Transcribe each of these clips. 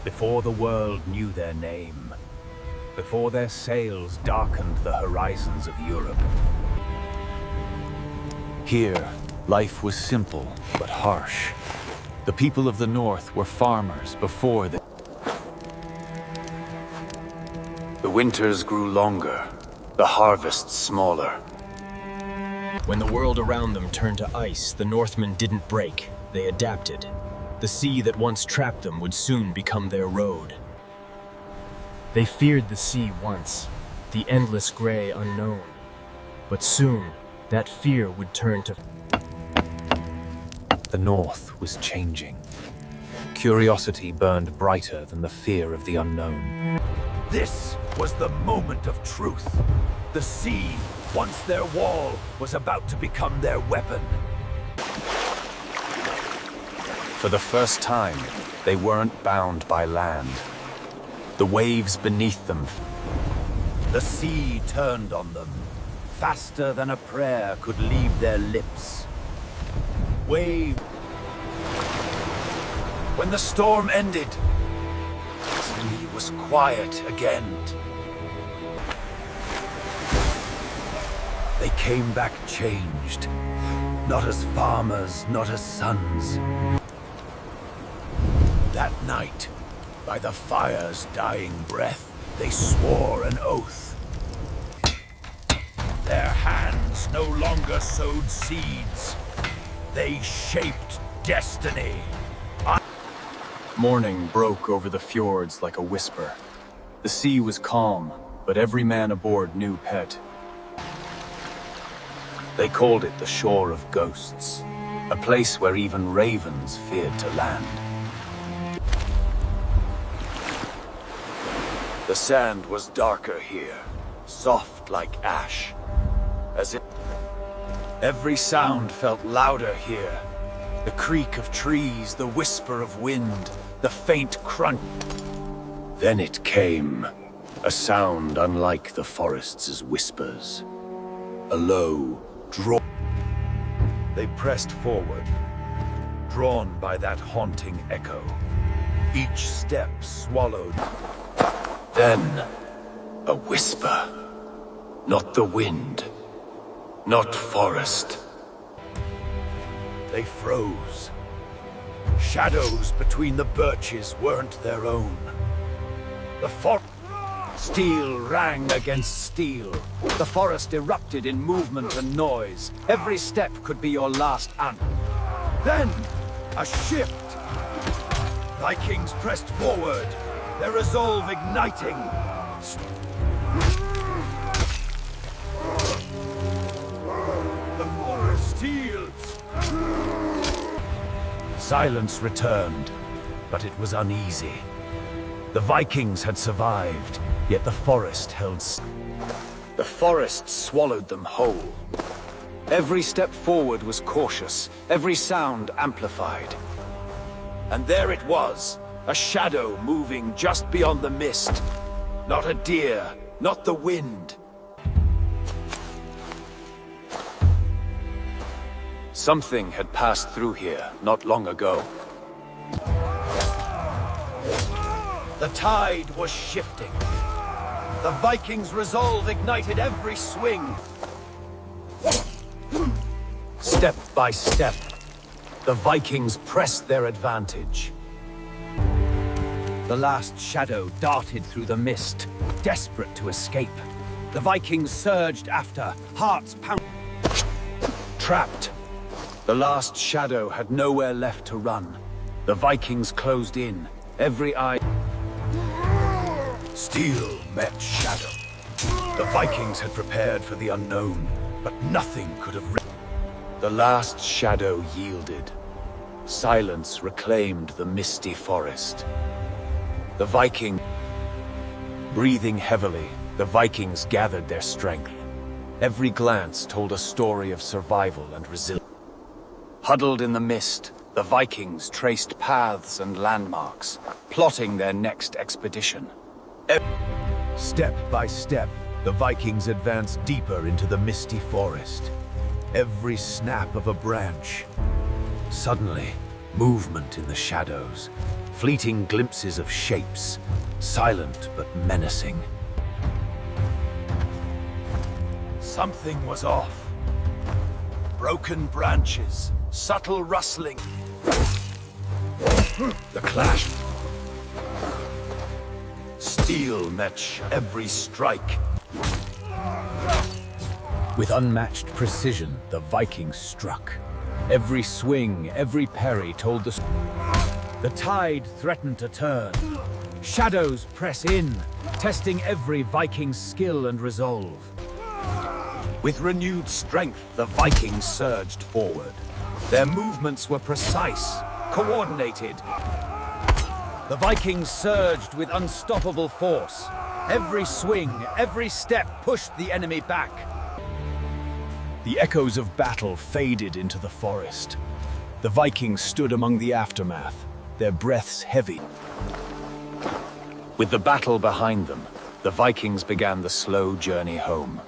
before the world knew their name, before their sails darkened the horizons of Europe. Here, life was simple but harsh. The people of the north were farmers before the winters grew longer, the harvests smaller. When the world around them turned to ice, the Northmen didn't break, they adapted. The sea that once trapped them would soon become their road. They feared the sea once, the endless gray unknown. But soon, that fear would turn to... The north was changing. Curiosity burned brighter than the fear of the unknown. This was the moment of truth. The sea, once their wall, was about to become their weapon. For the first time, they weren't bound by land. The waves beneath them. The sea turned on them, faster than a prayer could leave their lips. When the storm ended, the sea was quiet again. They came back changed, not as farmers, not as sons. That night, by the fire's dying breath, they swore an oath. Their hands no longer sowed seeds. They shaped destiny. Morning broke over the fjords like a whisper. The sea was calm, but every man aboard knew Pet. They called it the Shore of Ghosts, a place where even ravens feared to land. The sand was darker here, soft like ash, as if every sound felt louder here. The creak of trees, the whisper of wind, the faint crunch. Then it came, a sound unlike the forest's whispers. A low, drawn. They pressed forward, drawn by that haunting echo. Each step swallowed. Then, a whisper. Not the wind, not forest. They froze. Shadows between the birches weren't their own. The forest. Steel rang against steel. The forest erupted in movement and noise. Every step could be your last anthem. Then, a shift. Vikings pressed forward, their resolve igniting. The forest yields. Silence returned, but it was uneasy. The Vikings had survived, yet the forest held. The forest swallowed them whole. Every step forward was cautious, every sound amplified. And there it was, a shadow moving just beyond the mist. Not a deer, not the wind. Something had passed through here not long ago. The tide was shifting. The Vikings' resolve ignited every swing. Step by step, the Vikings pressed their advantage. The last shadow darted through the mist, desperate to escape. The Vikings surged after, hearts pounding. Trapped. The last shadow had nowhere left to run. The Vikings closed in, every eye. Steel met shadow. The Vikings had prepared for the unknown, but nothing could have... The last shadow yielded. Silence reclaimed the misty forest. The Viking... Breathing heavily, the Vikings gathered their strength. Every glance told a story of survival and resilience. Huddled in the mist, the Vikings traced paths and landmarks, plotting their next expedition. Step by step, the Vikings advanced deeper into the misty forest. Every snap of a branch. Suddenly, Movement in the shadows, fleeting glimpses of shapes, silent but menacing. Something was off. Broken branches, subtle rustling. The clash. Steel met every strike. With unmatched precision, the Vikings struck. Every swing, every parry told the tide threatened to turn. Shadows press in, testing every Viking's skill and resolve. With renewed strength, the Vikings surged forward. Their movements were precise, coordinated. The Vikings surged with unstoppable force. Every swing, every step pushed the enemy back. The echoes of battle faded into the forest. The Vikings stood among the aftermath, their breaths heavy. With the battle behind them, the Vikings began the slow journey home.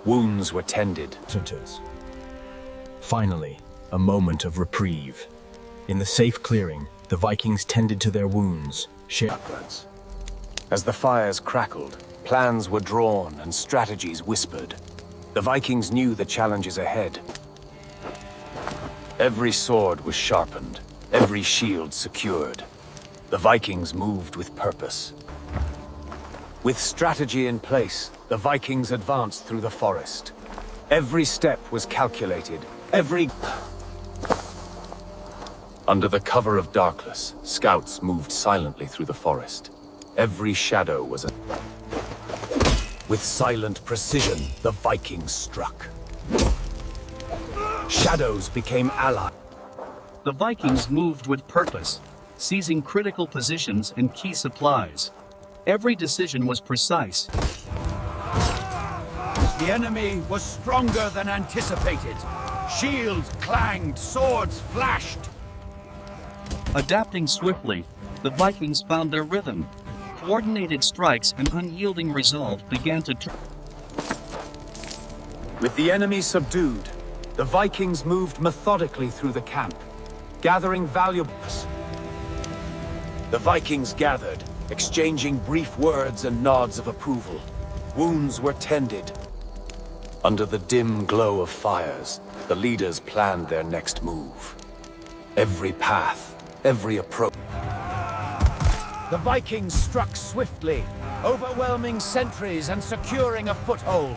Wounds were tended. Finally, a moment of reprieve. In the safe clearing, the Vikings tended to their wounds, upwards. As the fires crackled, plans were drawn and strategies whispered. The Vikings knew the challenges ahead. Every sword was sharpened, every shield secured. The Vikings moved with purpose. With strategy in place, the Vikings advanced through the forest. Every step was calculated, Under the cover of darkness, scouts moved silently through the forest. Every shadow was a... With silent precision, the Vikings struck. Shadows became allies. The Vikings moved with purpose, seizing critical positions and key supplies. Every decision was precise. The enemy was stronger than anticipated. Shields clanged, swords flashed. Adapting swiftly, the Vikings found their rhythm. Coordinated strikes and unyielding resolve began to turn. With the enemy subdued, the Vikings moved methodically through the camp, gathering valuables. The Vikings gathered, exchanging brief words and nods of approval. Wounds were tended. Under the dim glow of fires, the leaders planned their next move. Every path, every approach. The Vikings struck swiftly, overwhelming sentries and securing a foothold.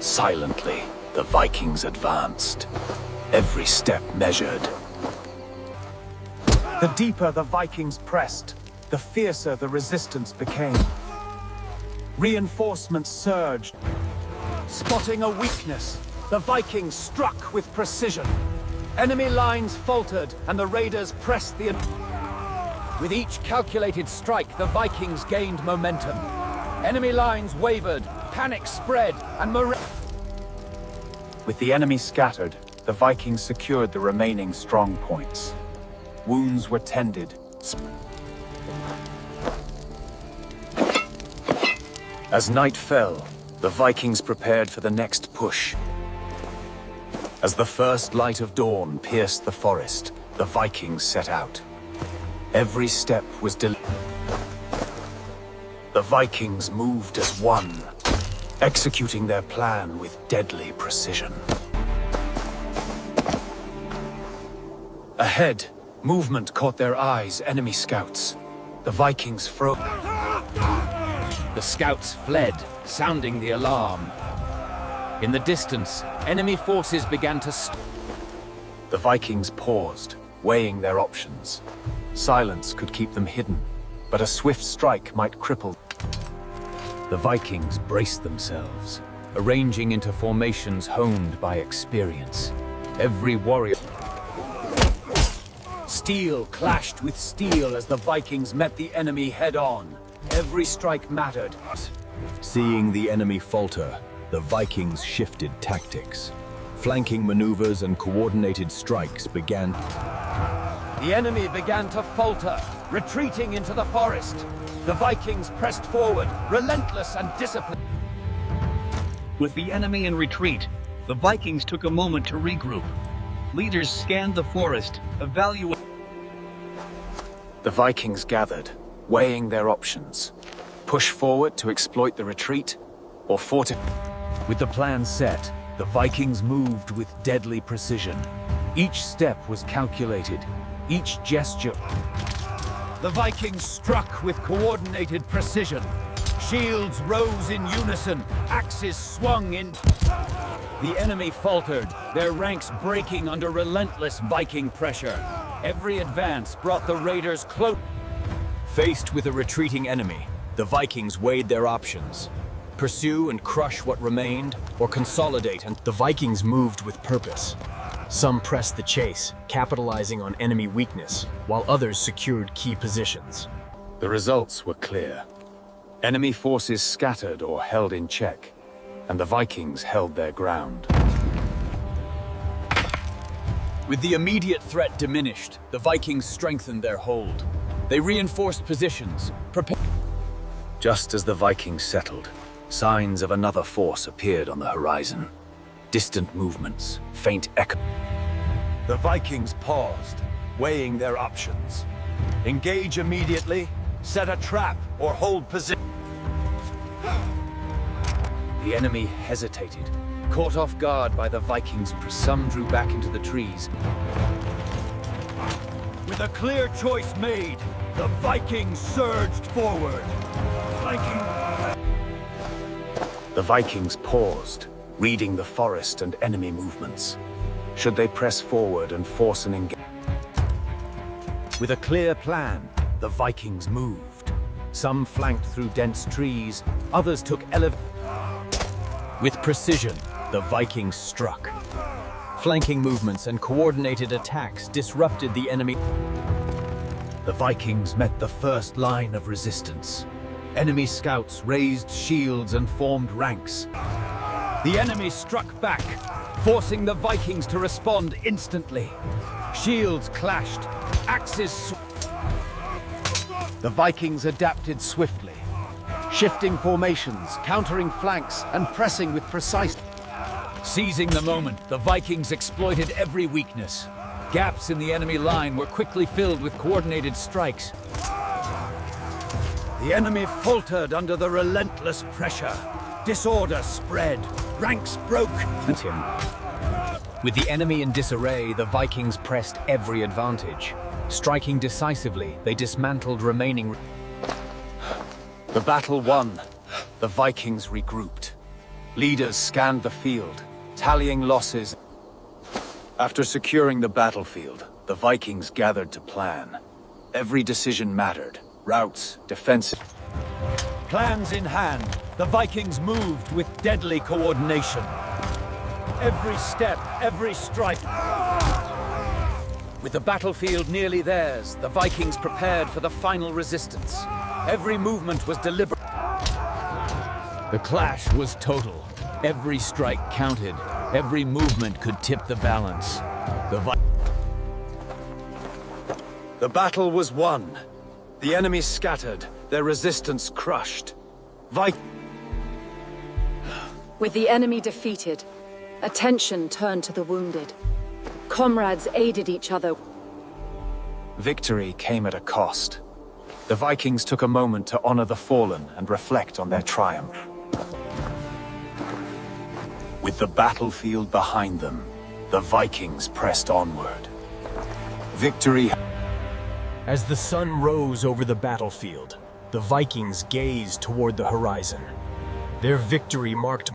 Silently, the Vikings advanced, every step measured. The deeper the Vikings pressed, the fiercer the resistance became. Reinforcements surged. Spotting a weakness, the Vikings struck with precision. Enemy lines faltered, and the raiders pressed the... With each calculated strike, the Vikings gained momentum. Enemy lines wavered, panic spread, and With the enemy scattered, the Vikings secured the remaining strong points. Wounds were tended. As night fell, the Vikings prepared for the next push. As the first light of dawn pierced the forest, the Vikings set out. Every step was The Vikings moved as one, executing their plan with deadly precision. Ahead, movement caught their eyes, enemy scouts. The Vikings froze. The scouts fled, sounding the alarm. In the distance, enemy forces began to The Vikings paused, weighing their options. Silence could keep them hidden, but a swift strike might cripple. The Vikings braced themselves, arranging into formations honed by experience. Every warrior... Steel clashed with steel as the Vikings met the enemy head-on. Every strike mattered. Seeing the enemy falter, the Vikings shifted tactics. Flanking maneuvers and coordinated strikes began. The enemy began to falter, retreating into the forest. The Vikings pressed forward, relentless and disciplined. With the enemy in retreat, the Vikings took a moment to regroup. Leaders scanned the forest, evaluating. The Vikings gathered, weighing their options. Push forward to exploit the retreat, or fortify. With the plan set, the Vikings moved with deadly precision. Each step was calculated, each gesture. The Vikings struck with coordinated precision. Shields rose in unison, axes swung in. The enemy faltered, their ranks breaking under relentless Viking pressure. Every advance brought the raiders close. Faced with a retreating enemy, the Vikings weighed their options. Pursue and crush what remained, or consolidate, and the Vikings moved with purpose. Some pressed the chase, capitalizing on enemy weakness, while others secured key positions. The results were clear. Enemy forces scattered or held in check, and the Vikings held their ground. With the immediate threat diminished, the Vikings strengthened their hold. They reinforced positions, prepared. Just as the Vikings settled, signs of another force appeared on the horizon. Distant movements, faint echo. The Vikings paused, weighing their options. Engage immediately, set a trap, or hold position. The enemy hesitated, caught off guard by the Vikings. Some drew back into the trees. With a clear choice made, the Vikings surged forward. The Vikings paused, reading the forest and enemy movements. Should they press forward and force an engagement? With a clear plan, the Vikings moved. Some flanked through dense trees, others took With precision, the Vikings struck. Flanking movements and coordinated attacks disrupted the enemy. The Vikings met the first line of resistance. Enemy scouts raised shields and formed ranks. The enemy struck back, forcing the Vikings to respond instantly. Shields clashed, axes The Vikings adapted swiftly, shifting formations, countering flanks, and pressing with precise. Seizing the moment, the Vikings exploited every weakness. Gaps in the enemy line were quickly filled with coordinated strikes. The enemy faltered under the relentless pressure. Disorder spread, ranks broke. With the enemy in disarray, the Vikings pressed every advantage. Striking decisively, they dismantled remaining. The battle won. The Vikings regrouped. Leaders scanned the field, tallying losses. After securing the battlefield, the Vikings gathered to plan. Every decision mattered. Routes, defenses. Plans in hand, the Vikings moved with deadly coordination. Every step, every strike. With the battlefield nearly theirs, the Vikings prepared for the final resistance. Every movement was deliberate. The clash was total. Every strike counted. Every movement could tip the balance. The battle was won. The enemy scattered, their resistance crushed. With the enemy defeated, attention turned to the wounded. Comrades aided each other. Victory came at a cost. The Vikings took a moment to honor the fallen and reflect on their triumph. With the battlefield behind them, the Vikings pressed onward. Victory. As the sun rose over the battlefield, the Vikings gazed toward the horizon. Their victory marked